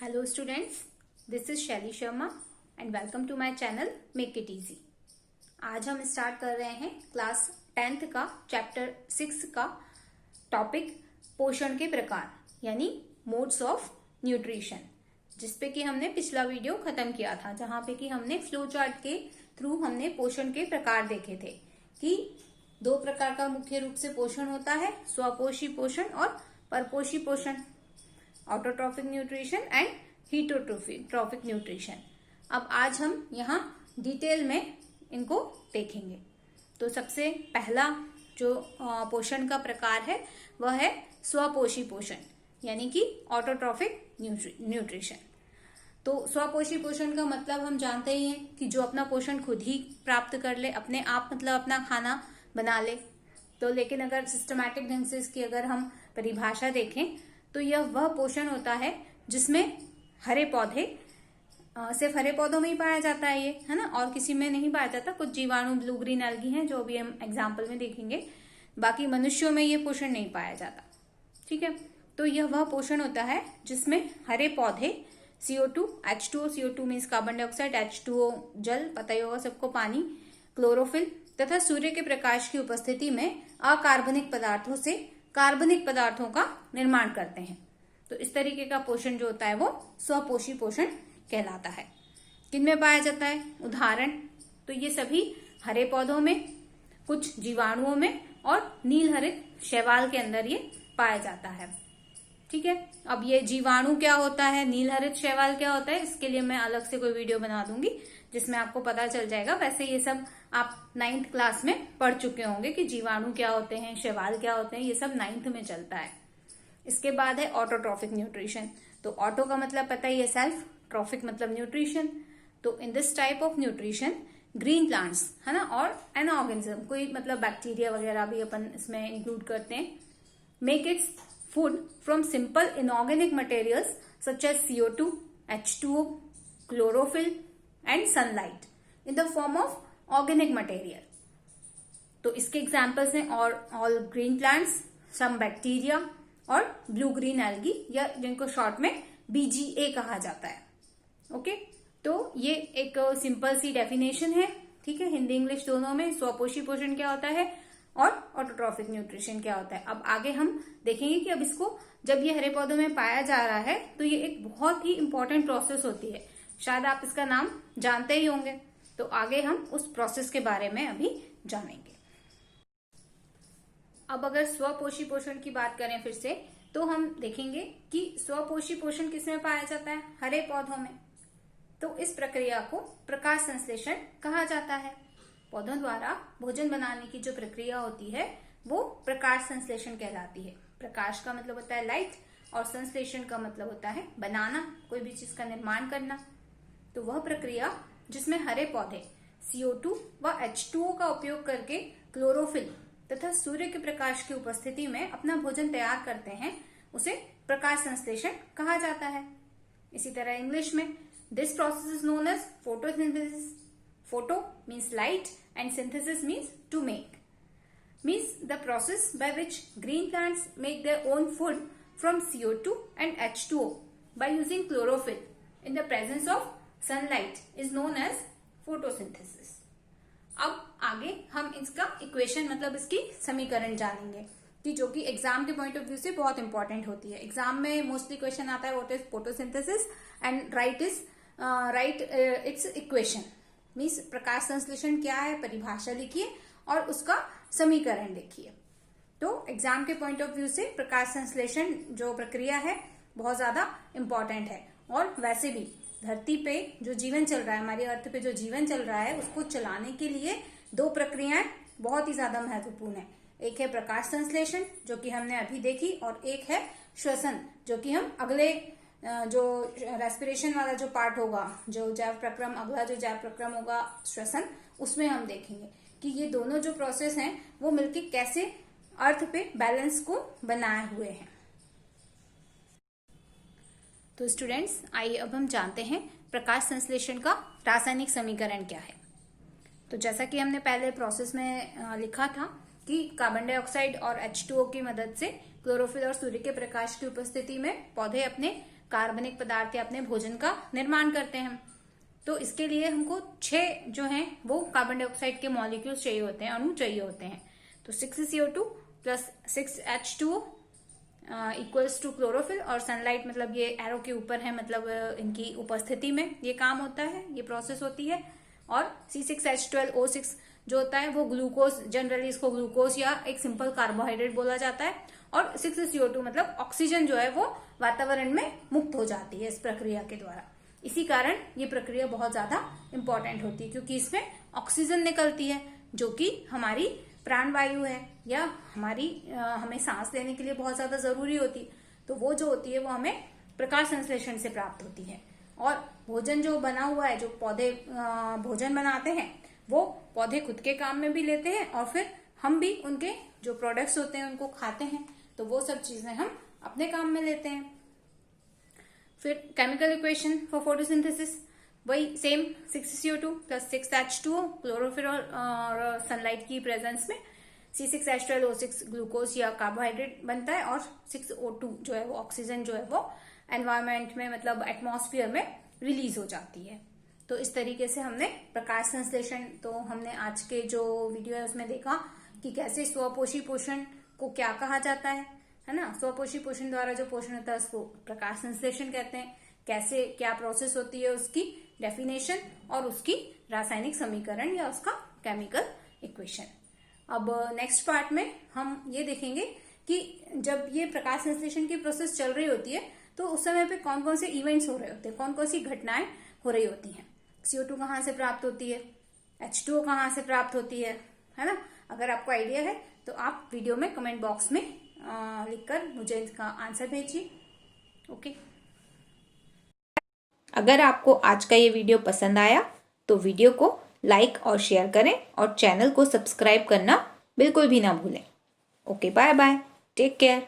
Hello students, this is शैली Sharma and welcome to my channel Make It Easy। आज हम start कर रहे हैं क्लास 10th का चैप्टर 6 का टॉपिक पोषण के प्रकार यानी मोड्स ऑफ न्यूट्रिशन, जिसपे कि हमने पिछला वीडियो खत्म किया था, जहां पे कि हमने फ्लो चार्ट के थ्रू हमने पोषण के प्रकार देखे थे कि दो प्रकार का मुख्य रूप से पोषण होता है, स्वपोषी पोषण और परपोषी पोषण, autotrophic nutrition and heterotrophic nutrition. अब आज हम यहाँ डिटेल में इनको देखेंगे। तो सबसे पहला जो पोषण का प्रकार है वह है स्वपोषी पोषण यानी कि ऑटोट्रॉफिक न्यूट्रिशन। तो स्वपोषी पोषण का मतलब हम जानते ही हैं कि जो अपना पोषण खुद ही प्राप्त कर ले, अपने आप मतलब अपना खाना बना ले। तो लेकिन अगर सिस्टमैटिक ढंग से इसकी अगर हम परिभाषा देखें तो यह वह पोषण होता है जिसमें हरे पौधे, सिर्फ हरे पौधों में ही पाया जाता है ये, है ना, और किसी में नहीं पाया जाता। कुछ जीवाणु ब्लू ग्रीन एल्गी हैं जो अभी हम एग्जाम्पल में देखेंगे, बाकी मनुष्यों में ये पोषण नहीं पाया जाता। ठीक है, तो यह वह पोषण होता है जिसमें हरे पौधे CO2, H2O, CO2 means carbon dioxide, H2O जल, पता ही होगा सबको, पानी, क्लोरोफिल तथा सूर्य के प्रकाश की उपस्थिति में अकार्बनिक पदार्थों से कार्बनिक पदार्थों का निर्माण करते हैं। तो इस तरीके का पोषण जो होता है वो स्वपोषी पोषण कहलाता है। किनमें पाया जाता है उदाहरण? तो ये सभी हरे पौधों में, कुछ जीवाणुओं में और नील हरित शैवाल के अंदर ये पाया जाता है। ठीक है, अब ये जीवाणु क्या होता है, नील हरित शैवाल क्या होता है, इसके लिए मैं अलग से कोई वीडियो बना दूंगी जिसमें आपको पता चल जाएगा। वैसे ये सब आप 9th क्लास में पढ़ चुके होंगे कि जीवाणु क्या होते हैं, शैवाल क्या होते हैं, ये सब 9th में चलता है। इसके बाद है ऑटोट्रॉफिक न्यूट्रिशन। तो ऑटो का मतलब पता ही है सेल्फ, ट्रॉफिक मतलब न्यूट्रिशन। तो in this type of nutrition green plants, है ना, और एन ऑर्गेनिज्म, कोई मतलब बैक्टीरिया वगैरह भी अपन इसमें इंक्लूड करते हैं, make it's food from simple inorganic materials such as CO2, H2O, chlorophyll and sunlight in the form of organic material। तो इसके एग्जाम्पल्स हैं all green plants, some bacteria और ब्लू ग्रीन एल्गी, या जिनको शॉर्ट में BGA कहा जाता है। ओके, तो ये एक सिंपल सी डेफिनेशन है। ठीक है, हिंदी इंग्लिश दोनों में स्वपोषी पोषण क्या होता है और ऑटोट्रॉफिक न्यूट्रिशन क्या होता है। अब आगे हम देखेंगे कि अब इसको जब ये हरे पौधों में पाया जा रहा है तो ये एक बहुत ही इंपॉर्टेंट प्रोसेस होती है, शायद आप इसका नाम जानते ही होंगे। तो आगे हम उस प्रोसेस के बारे में अभी जानेंगे। अब अगर स्वपोषी पोषण की बात करें फिर से, तो हम देखेंगे कि स्वपोषी पोषण किसमें पाया जाता है, हरे पौधों में। तो इस प्रक्रिया को प्रकाश संश्लेषण कहा जाता है। पौधों द्वारा भोजन बनाने की जो प्रक्रिया होती है वो प्रकाश संश्लेषण कहलाती है। प्रकाश का मतलब होता है लाइट और संश्लेषण का मतलब होता है बनाना, कोई भी चीज का निर्माण करना। तो वह प्रक्रिया जिसमें हरे पौधे CO2 व H2O का उपयोग करके क्लोरोफिल तथा सूर्य के प्रकाश की उपस्थिति में अपना भोजन तैयार करते हैं, उसे प्रकाश संश्लेषण कहा जाता है। इसी तरह इंग्लिश में this process is known as photosynthesis. Photo means light and synthesis means to make. Means the process by which green plants make their own food from CO2 and H2O by using chlorophyll in the presence of sunlight is known as photosynthesis। अब आगे हम इसका equation मतलब इसकी समीकरण जानेंगे कि जो कि एग्जाम के पॉइंट ऑफ व्यू से बहुत इंपॉर्टेंट होती है। एग्जाम में मोस्टली क्वेश्चन आता है what is photosynthesis and write its equation. Means प्रकाश संश्लेषण क्या है, परिभाषा लिखिए और उसका समीकरण लिखिए। तो एग्जाम के पॉइंट ऑफ व्यू से प्रकाश संश्लेषण जो प्रक्रिया है बहुत ज्यादा इंपॉर्टेंट है। और वैसे भी धरती पे जो जीवन चल रहा है, हमारी अर्थ पे जो जीवन चल रहा है, उसको चलाने के लिए दो प्रक्रियाएं बहुत ही ज्यादा महत्वपूर्ण है। एक है प्रकाश संश्लेषण जो कि हमने अभी देखी, और एक है श्वसन जो कि हम अगले जो रेस्पिरेशन वाला जो पार्ट होगा, जो जैव प्रक्रम, अगला जो जैव प्रक्रम होगा श्वसन, उसमें हम देखेंगे कि ये दोनों जो प्रोसेस हैं वो मिलके कैसे अर्थ पे बैलेंस को बनाए हुए हैं। तो स्टूडेंट्स आइए अब हम जानते हैं प्रकाश संश्लेषण का रासायनिक समीकरण क्या है। तो जैसा कि हमने पहले प्रोसेस में लिखा था कि कार्बन डाइऑक्साइड और H2O की मदद से क्लोरोफिल और सूर्य के प्रकाश की उपस्थिति में पौधे अपने कार्बनिक पदार्थ या अपने भोजन का निर्माण करते हैं। तो इसके लिए हमको 6 जो हैं वो कार्बन डाइऑक्साइड के मॉलिक्यूल्स चाहिए होते हैं, अणु चाहिए होते हैं। तो 6CO2 plus 6H2O equals to chlorophyll, और सनलाइट मतलब ये एरो के ऊपर है, मतलब इनकी उपस्थिति में ये काम होता है, ये प्रोसेस होती है। और C6H12O6 जो होता है वो ग्लूकोज, जनरली इसको ग्लूकोज या एक सिंपल कार्बोहाइड्रेट बोला जाता है। और 6CO2 मतलब ऑक्सीजन जो है वो वातावरण में मुक्त हो जाती है इस प्रक्रिया के द्वारा। इसी कारण ये प्रक्रिया बहुत ज्यादा इंपॉर्टेंट होती है, क्योंकि इसमें ऑक्सीजन निकलती है जो कि हमारी प्राणवायु है या हमें सांस लेने के लिए बहुत ज्यादा जरूरी होती है। तो वो जो होती है वो हमें प्रकाश संश्लेषण से प्राप्त होती है। और भोजन जो बना हुआ है, जो पौधे भोजन बनाते हैं वो पौधे खुद के काम में भी लेते हैं, और फिर हम भी उनके जो प्रोडक्ट्स होते हैं उनको खाते हैं। तो वो सब चीजें हम अपने काम में लेते हैं। फिर केमिकल इक्वेशन फॉर फोटोसिंथेसिस वही same 6CO2 plus 6H2O chlorophyll और सनलाइट की प्रेजेंस में C6H12O6 ग्लूकोज या कार्बोहाइड्रेट बनता है, और 6O2 जो है वो ऑक्सीजन जो है वो एनवायरमेंट में मतलब एटमॉस्फेयर में रिलीज हो जाती है। तो इस तरीके से हमने प्रकाश संश्लेषण, तो हमने आज के जो वीडियो है उसमें देखा कि कैसे स्वपोषी पोषण को क्या कहा जाता है ना। स्वपोषी पोषण द्वारा जो पोषण होता है उसको प्रकाश संश्लेषण कहते हैं। कैसे क्या प्रोसेस होती है उसकी डेफिनेशन और उसकी रासायनिक समीकरण या उसका केमिकल इक्वेशन। अब नेक्स्ट पार्ट में हम ये देखेंगे कि जब ये प्रकाश संश्लेषण की प्रोसेस चल रही होती है तो उस समय पे कौन कौन से इवेंट्स हो रहे होते हैं, कौन कौन सी घटनाएं हो रही होती हैं। CO2 कहाँ से प्राप्त होती है, H2O कहाँ से प्राप्त होती है ना। अगर आपको आइडिया है तो आप वीडियो में कमेंट बॉक्स में लिखकर मुझे इसका आंसर भेजिए। ओके। अगर आपको आज का ये वीडियो पसंद आया तो वीडियो को लाइक और शेयर करें, और चैनल को सब्सक्राइब करना बिल्कुल भी ना भूलें। Okay, bye bye, take care.